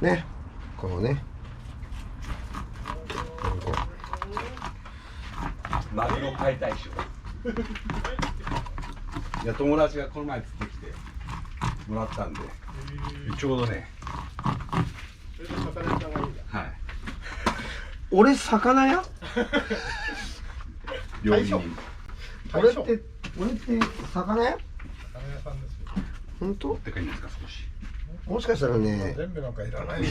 ね、このねマグロ解体ショー。いや、友達がこの前釣ってきてもらったんで、ちょうどね。それで魚屋さんがいいんだ。はい。俺魚屋料理人。俺って魚屋魚屋さんですよ。本当ってかいいんですか、少し。もしかしたらね全部なんかいらない。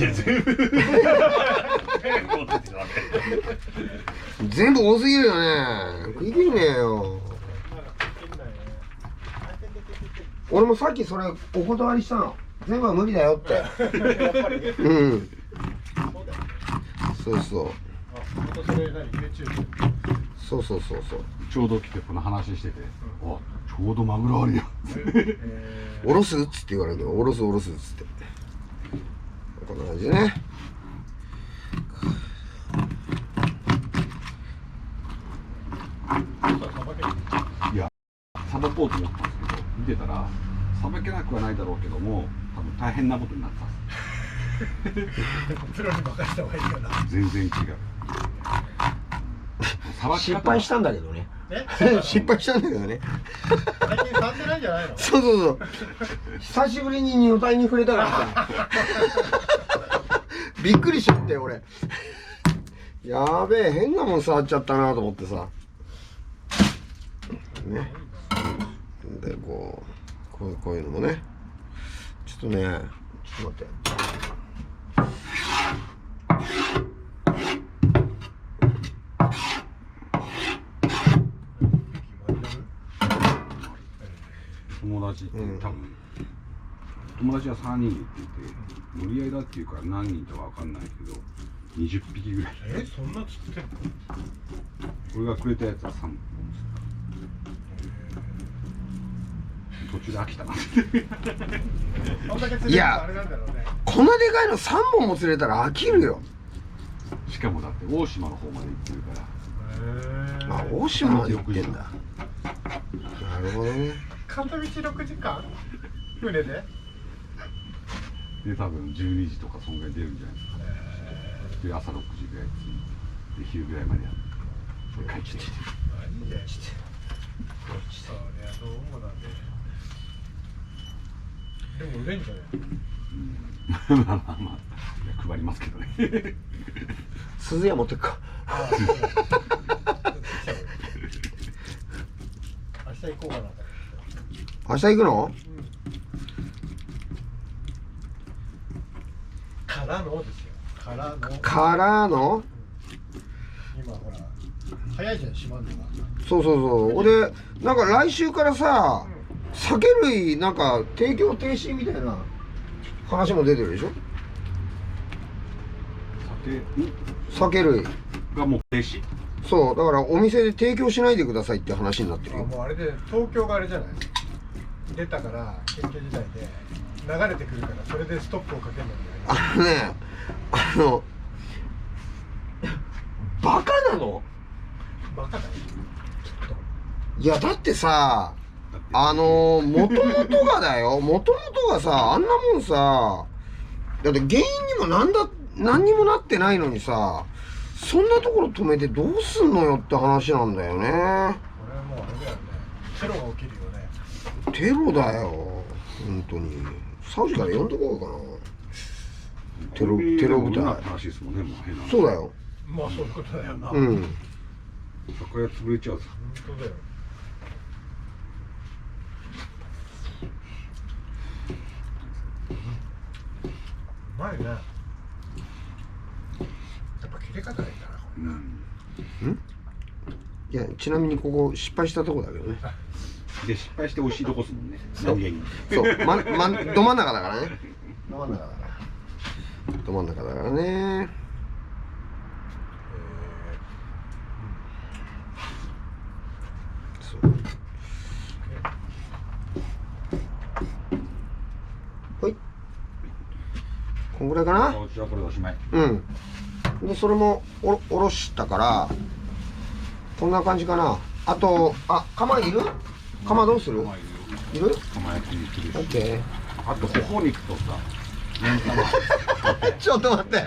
全部多すぎるよね。食い切れねえよ。俺もさっきそれお断りしたの。全部は無理だよって。うん。そうそう。そうそうそうそう。ちょうど来てこの話してて、あ、ちょうどマグロあるよ。おろすっつって言われるけど、おろすっつって。こんな感じでね。いや、さばこうと思ったんですけど、見てたらさばけなくはないだろうけども、多分大変なことになったんです。プロに任せた方がいいかな。全然違う。失敗したんだけどね。ね、失敗したんだけどね。最近触ってないんじゃないの？そうそうそう。久しぶりに女体に触れたからさ。びっくりしちゃって俺。やべえ、変なもん触っちゃったなと思ってさ。ね。で、こういうのもね。ちょっとね、ちょっと待って。友達って、多分友達は3人って言って無理やりだっていうから何人とは分かんないけど20匹ぐらい。そんな釣ってんの？俺がくれたやつは3本。途中で飽きたな。いや、こんなでかいの3本も釣れたら飽きるよ。しかもだって大島の方まで行ってるから。あ、大島まで行ってんだ。なるほどね。片道6時間船で？で多分12時とかそんぐらい出るんじゃないですか。で朝6時ぐらい着いて昼ぐらいまでやって帰ってきて。そりゃどうもだね。でも売れんじゃない？まあ配りますけどね。鈴屋持ってくか。明日行こうかな。明日行くの？からのですよ。からの？今ほら早いじゃん閉まるのが。そうそうそう。俺なんか来週からさ、酒類なんか提供停止みたいな話も出てるでしょ？酒類がもう停止？そう、だからお店で提供しないでくださいって話になってるよ。もうあれで東京があれじゃない？出たから緊急事態で流れてくるからそれでストップをかけるのにバカなの？バカだよ。いやだってさ、もともとがだよ、もともとがさ、あんなもんさ、だって原因にも何にもなってないのにさ、そんなところ止めてどうすんのよって話なんだよね。これはもうあれだよね。テロが起きるよね。テロだよ、本当に。サウジから呼んでこうかな。テロ部隊。話ですもんね、もう変な。そうだよ。まあそういうことだよな。うん。酒屋潰れちゃうぞ。本当だよ。うまいね。やっぱ切れ方がいいんだな。うん。いや、ちなみにここ失敗したとこだけどね。で失敗して美味しいとこっすもんね。そう。そう。ど真ん中だからね。ど真ん中だから。ど真ん中だからね。そう。ほい。こんぐらいかな。じゃあこれおしまい。うん。でそれもおろしたからこんな感じかな。あと釜いる？釜どうする？いる？釜焼きにするし。オッケあとほほ肉とさ、ちょっと待って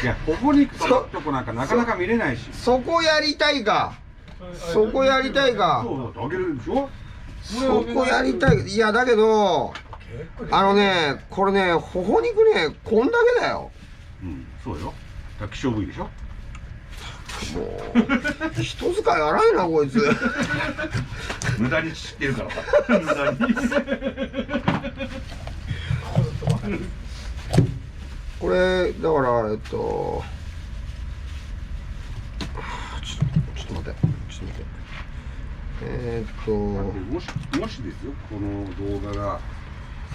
いや、ほほ肉ととこなんかなかなか見れないし。そこやりたいかそこやりたいかそうだってあげるでしょ。そこやりたいいやだけどこれねほほ肉ねこんだけだようん、そうよ。だから希少部位でしょ。もう人使い荒いなこいつ無駄に知ってるからさ。無駄に。これだからちょっと待ってもしですよ、この動画が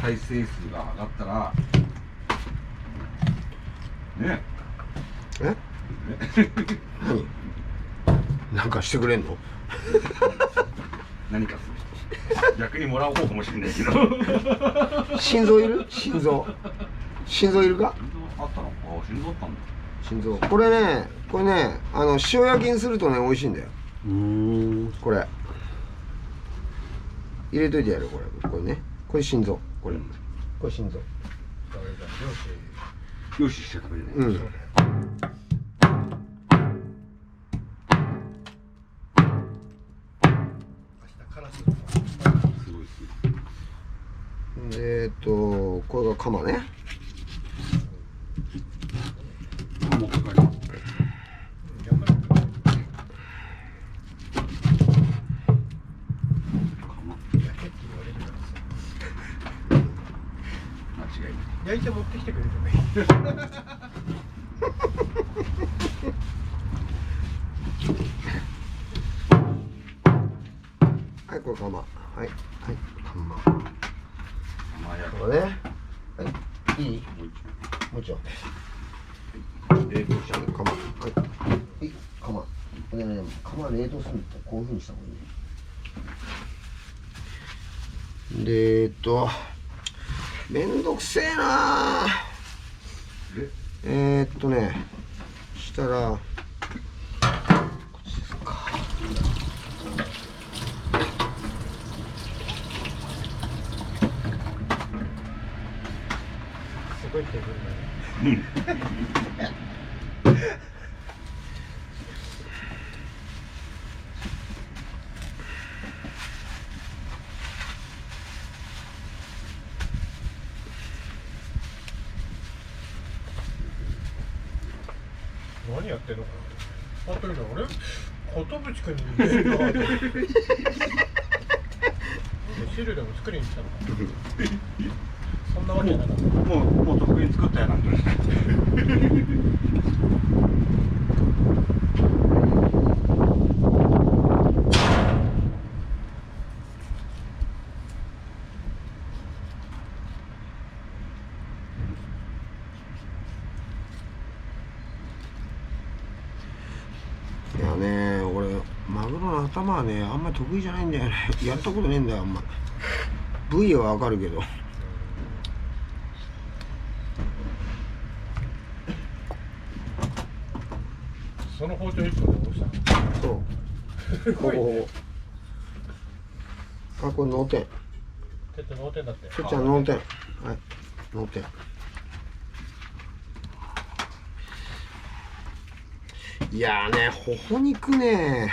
再生数が上がったらねえ何なんかしてくれんの何かする逆にもらう方かもしれないけど。心臓いる心臓いるかあったの？あ、心臓あったんだ。心臓これね塩焼きにするとね美味しいんだよこれ入れといてやるこれねこれ心臓これ心臓よししちゃ食べれない。うんすごいすでこれがカマねもうかかります。焼いて持ってきてくれればいい。はいこれカマはいカマこれねはいいいもう一丁冷凍しちゃう。カマはいカマねカマ冷凍するとこういうふうにした方がいいでめんどくせえなしたらこっちですかすごいテーブルだね。何やってんのかな。あというの俺、寿君に似てるなと思って。汁でも作りに来たのか。そんなわけなかった。もうとっくに作ったやなんて。いやね俺マグロの頭はねあんまり得意じゃないんだよねやったことねえんだよあんま部位はわかるけどその包丁一本でどうしたの。そうほぼほぼあこれ脳天てって脳天だって。てっちゃん脳天はい脳天いやーねほほ肉ね